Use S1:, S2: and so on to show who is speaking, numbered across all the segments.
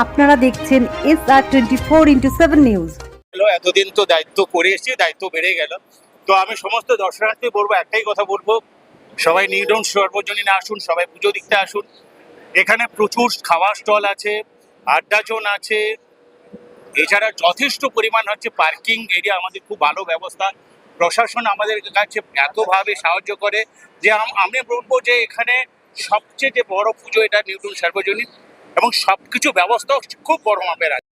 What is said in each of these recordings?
S1: আপনারা দেখছেন SR24x7 news.
S2: এতদিন তো দায়িত্ব করে এসেছি, দায়িত্ব বেড়ে গেল। তো আমি সমস্ত দর্শনার্থী বলবো, একটাই কথা বলবো, সবাই নিউটাউন সর্বজনীনে আসুন, সবাই পুজো দেখতে আসুন। এখানে প্রচুর খাওয়ার স্টল আছে, আড্ডা জোন আছে, এছাড়া যথেষ্ট পরিমাণ হচ্ছে পার্কিং এরিয়া, আমাদের খুব ভালো ব্যবস্থা। প্রশাসন আমাদের কাছে এতভাবে সাহায্য করে যে আমি বলবো যে এখানে সবচেয়ে যে বড় পুজো এটা নিউটাউন সর্বজনীন, এবং সবকিছু ব্যবস্থা খুব বড় মাপের আছে।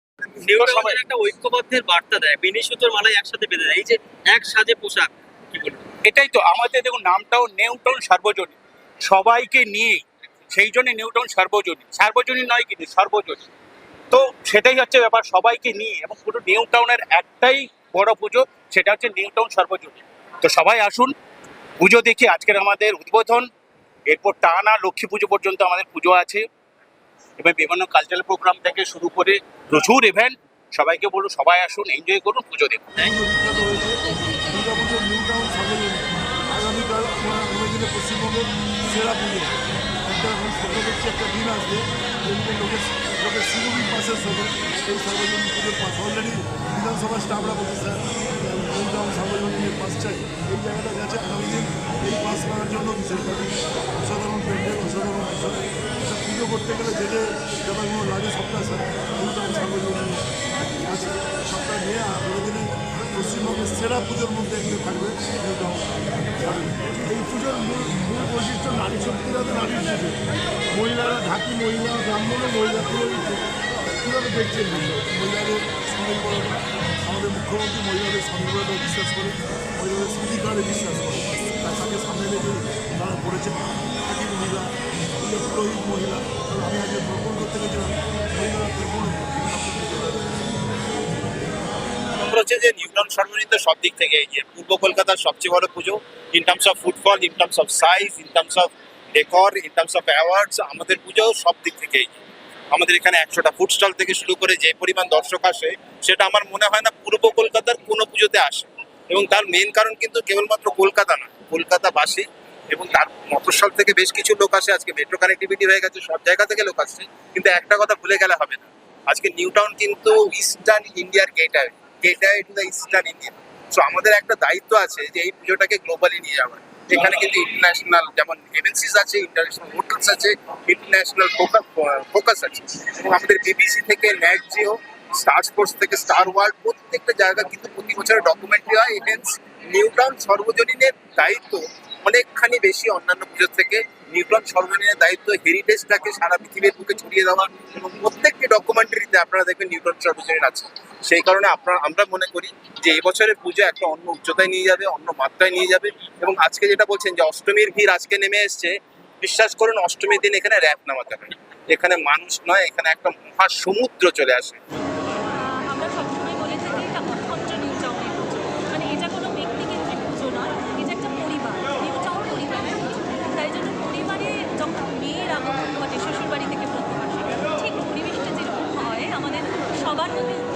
S3: নিউটাউনের একটা ঐক্যবদ্ধের বার্তা দেয়, বেনি সুতোর মালায় একসাথে বেঁধে দেয়, এই যে এক সাজে পোশাক, কি বলবো?
S2: এটাই তো আমাদের, দেখুন নামটাও নিউটাউন সর্বজনীন, সবাইকে নিয়ে, সেই জন্য নিউটাউন সর্বজনীন, সার্বজনীন নয় কিন্তু সর্বজনীন। তো সেটাই হচ্ছে ব্যাপার, সবাইকে নিয়ে, এবং পুরো নিউটাউনের একটাই বড় পুজো, সেটা হচ্ছে নিউটাউন সর্বজনীন। তো সবাই আসুন, পুজো দেখি। আজকের আমাদের উদ্বোধন, এরপর টানা লক্ষ্মী পুজো পর্যন্ত আমাদের পুজো আছে, এবং বিভিন্ন কালচারাল প্রোগ্রাম থেকে শুরু করে প্রচুর ইভেন্ট। সবাইকে বলুন, সবাই আসুন, এনজয় করুন, পুজো দেখুন।
S4: দুর্গাপুজো নিউটাউন সর্বজনীন আগামীকাল দিনে পশ্চিমবঙ্গের সেরা পুজো। একটা স্বপ্ন দেখছি, একটা দিন আসবে যেদিকে লোকের সিউবি পাসেস হবে এই সর্বজনীন পুজোর পাস। অলরেডি বিধানসভার স্টাফরা বলছে, স্যার নিউটাউন সর্বজনীনের পাস চাই। এই জায়গাটা গেছে আগামী দিন এই পাস করার জন্য বিশেষভাবে অসাধারণ প্যান্ডেল, অসাধারণ বিষয়। এটা পুজো করতে গেলে যে ব্যাপারগুলো লাগে সবটা স্যার নিউটাউন সর্বজনীন আছে। সবটা নিয়ে আগামী দিনে পশ্চিমবঙ্গের সেরা পুজোর মধ্যে একটু থাকবে নিউটাউন। এই পুজোর মূল বৈশিষ্ট্য নারী শক্তিরা, তো নারীর পুজো। মহিলারা ঢাকি, মহিলা ব্রাহ্মণ, মহিলা কীভাবে দেখছেন মহিলাদের স্বনির্ভরতা? আমাদের মুখ্যমন্ত্রী মহিলাদের স্বনির্ভরতা বিশ্বাস করে, মহিলাদের স্বীকারে বিশ্বাস করে। তার সাথে সামনে রেখে তারা করেছেন ঢাকি মহিলা, পুরোহিত মহিলা। আমি আজকে ভ্রমণ করতে গেছিলাম, মহিলারা
S5: হচ্ছে যে নিউটাউন সর্বজনীন তো সব দিক থেকে এগিয়ে। পূর্ব কলকাতার সবচেয়ে বড় পুজো, in terms of footfall, in terms of size, in terms of decor, in terms of awards, আমাদের পুজো সব দিক থেকে এগিয়ে। আমাদের এখানে 100টা ফুড স্টল থেকে শুরু করে যে পরিমাণ দর্শক আসে, সেটা আমার মনে হয় না পূর্ব কলকাতার কোনো পুজোতে আসে। এবং তার মেন কারণ কিন্তু কেবলমাত্র কলকাতা না, কলকাতাবাসী এবং তার মফস্বল থেকে বেশ কিছু লোক আসে। আজকে মেট্রো কানেক্টিভিটি হয়ে গেছে, সব জায়গা থেকে লোক আসছে। কিন্তু একটা কথা ভুলে গেলে হবে না, আজকে নিউটাউন কিন্তু ইস্টার্ন ইন্ডিয়ার gateway to the eastern India. So আমাদের একটা দায়িত্ব আছে যে এই পুজোটাকে গ্লোবালি নিয়ে যাওয়ার। এখানে কিন্তু ইন্টারন্যাশনাল যেমন এমএনসিস আছে, ইন্টারন্যাশনাল হোটেলস আছে, ইন্টারন্যাশনাল ফোকাস আছে, এবং আমাদের বিবিসি থেকে নেট জিও, স্টার স্পোর্টস থেকে স্টার ওয়ার্ল্ড, প্রত্যেকটা জায়গা কিন্তু প্রতি বছর ডকুমেন্টারি হয়। হেন্স নিউটাউন সর্বজনীনের দায়িত্ব অনেকখানি বেশি অন্যান্য পুজোর থেকে। নিউটাউন সর্বজনীনের দায়িত্ব হেরিটেজটাকে সারা পৃথিবীর বুকে ছড়িয়ে দেওয়া, এবং প্রত্যেকটি ডকুমেন্টারিতে আপনারা দেখবেন নিউটাউন সর্বজনীন আছে। সেই কারণে আমরা মনে করি যে এবছরের পুজো একটা অন্য উচ্চতায় নিয়ে যাবে, অন্য মাত্রায় নিয়ে যাবে। এবং আজকে যেটা বলছেন যে অষ্টমীর ভিড় আজকে নেমে এসছে, বিশ্বাস করুন অষ্টমীর দিন এখানে র্যাপ নামাতে হয়। এখানে মানুষ নয়, এখানে একটা মহাসমুদ্র চলে আসে।
S6: আমরা সবসময় বলে থাকি এটা অখণ্ড নিউটাউনের পুজো, মানে এটা কোনো ব্যক্তিকেন্দ্রিক পুজো নয়, এটা একটা পরিবার, নিউটাউন পরিবারের পুজো। তাই জন্য পরিবারে যখন মেয়ের আগমন ঘটে শ্বশুরবাড়ি থেকে প্রথম আসে, ঠিক পরিবেশটা যেরকম হয় আমাদের সবার মধ্যে